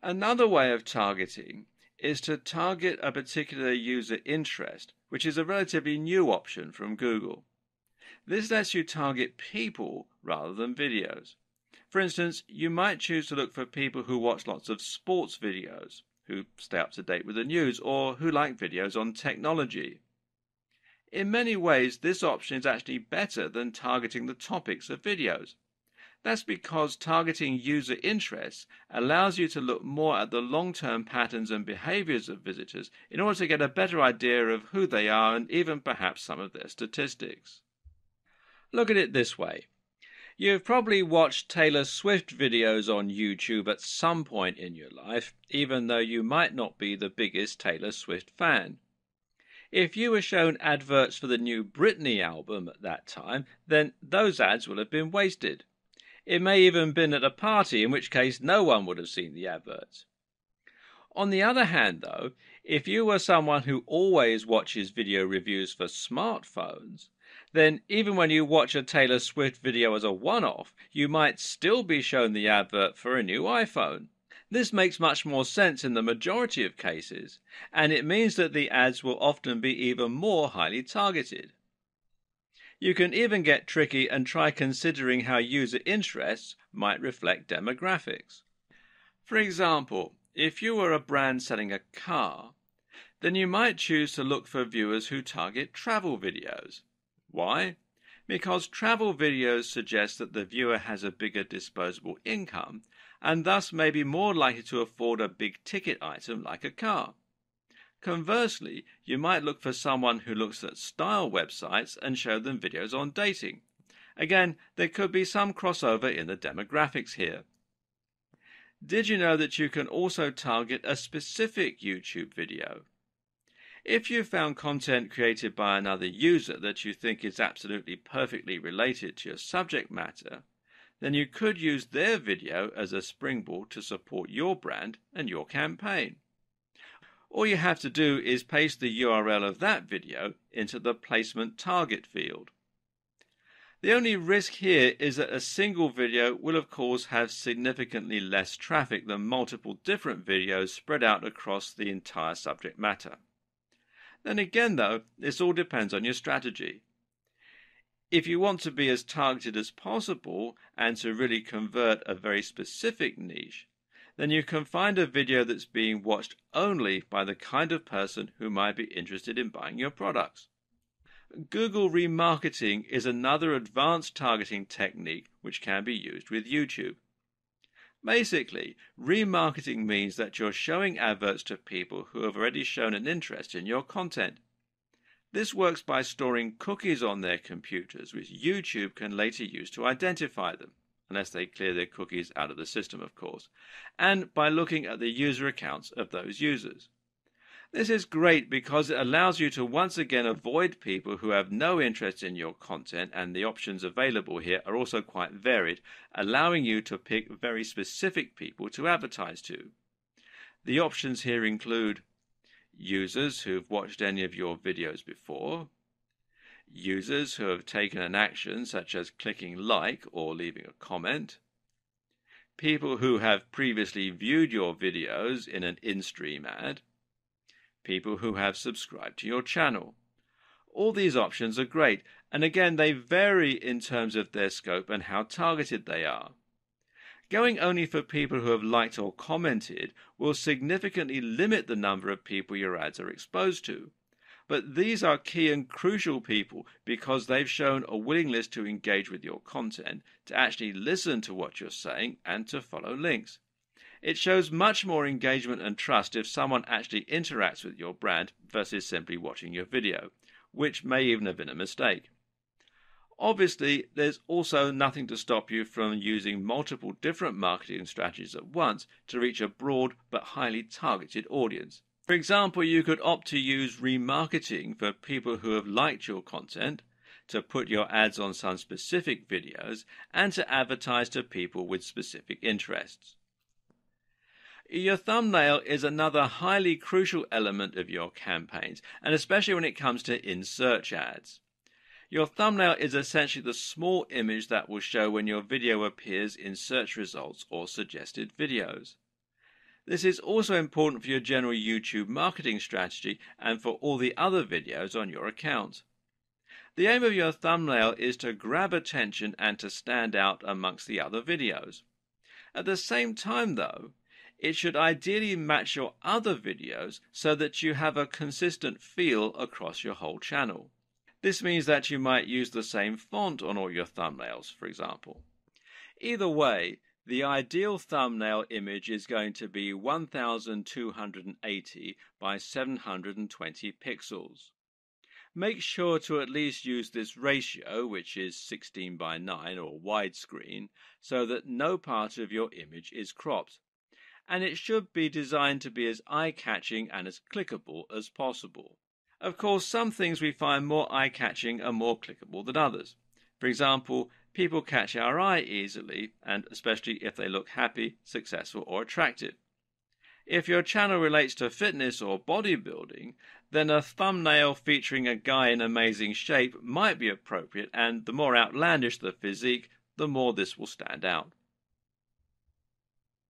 Another way of targeting is to target a particular user interest, which is a relatively new option from Google. This lets you target people rather than videos. For instance, you might choose to look for people who watch lots of sports videos, who stay up to date with the news, or who like videos on technology. In many ways, this option is actually better than targeting the topics of videos. That's because targeting user interests allows you to look more at the long-term patterns and behaviors of visitors in order to get a better idea of who they are and even perhaps some of their statistics. Look at it this way. You've probably watched Taylor Swift videos on YouTube at some point in your life, even though you might not be the biggest Taylor Swift fan. If you were shown adverts for the new Britney album at that time, then those ads will have been wasted. It may even have been at a party, in which case no one would have seen the adverts. On the other hand, though, if you were someone who always watches video reviews for smartphones, then even when you watch a Taylor Swift video as a one-off, you might still be shown the advert for a new iPhone. This makes much more sense in the majority of cases, and it means that the ads will often be even more highly targeted. You can even get tricky and try considering how user interests might reflect demographics. For example, if you were a brand selling a car, then you might choose to look for viewers who target travel videos. Why? Because travel videos suggest that the viewer has a bigger disposable income and thus may be more likely to afford a big ticket item like a car. Conversely, you might look for someone who looks at style websites and show them videos on dating. Again, there could be some crossover in the demographics here. Did you know that you can also target a specific YouTube video? If you found content created by another user that you think is absolutely perfectly related to your subject matter, then you could use their video as a springboard to support your brand and your campaign. All you have to do is paste the URL of that video into the placement target field. The only risk here is that a single video will of course have significantly less traffic than multiple different videos spread out across the entire subject matter. Then again though, this all depends on your strategy. If you want to be as targeted as possible and to really convert a very specific niche, then you can find a video that's being watched only by the kind of person who might be interested in buying your products. Google Remarketing is another advanced targeting technique which can be used with YouTube. Basically, remarketing means that you're showing adverts to people who have already shown an interest in your content. This works by storing cookies on their computers, which YouTube can later use to identify them, unless they clear their cookies out of the system, of course, and by looking at the user accounts of those users. This is great because it allows you to once again avoid people who have no interest in your content, and the options available here are also quite varied, allowing you to pick very specific people to advertise to. The options here include users who've watched any of your videos before, users who have taken an action such as clicking like or leaving a comment, people who have previously viewed your videos in an in-stream ad, people who have subscribed to your channel. All these options are great, and again they vary in terms of their scope and how targeted they are. Going only for people who have liked or commented will significantly limit the number of people your ads are exposed to. But these are key and crucial people because they've shown a willingness to engage with your content, to actually listen to what you're saying, and to follow links. It shows much more engagement and trust if someone actually interacts with your brand versus simply watching your video, which may even have been a mistake. Obviously, there's also nothing to stop you from using multiple different marketing strategies at once to reach a broad but highly targeted audience. For example, you could opt to use remarketing for people who have liked your content, to put your ads on some specific videos, and to advertise to people with specific interests. Your thumbnail is another highly crucial element of your campaigns, and especially when it comes to in-search ads. Your thumbnail is essentially the small image that will show when your video appears in search results or suggested videos. This is also important for your general YouTube marketing strategy and for all the other videos on your account. The aim of your thumbnail is to grab attention and to stand out amongst the other videos. At the same time, though, it should ideally match your other videos so that you have a consistent feel across your whole channel. This means that you might use the same font on all your thumbnails, for example. Either way, the ideal thumbnail image is going to be 1280 by 720 pixels. Make sure to at least use this ratio, which is 16 by 9 or widescreen, so that no part of your image is cropped. And it should be designed to be as eye-catching and as clickable as possible. Of course, some things we find more eye-catching and more clickable than others. For example, people catch our eye easily, and especially if they look happy, successful, or attractive. If your channel relates to fitness or bodybuilding, then a thumbnail featuring a guy in amazing shape might be appropriate, and the more outlandish the physique, the more this will stand out.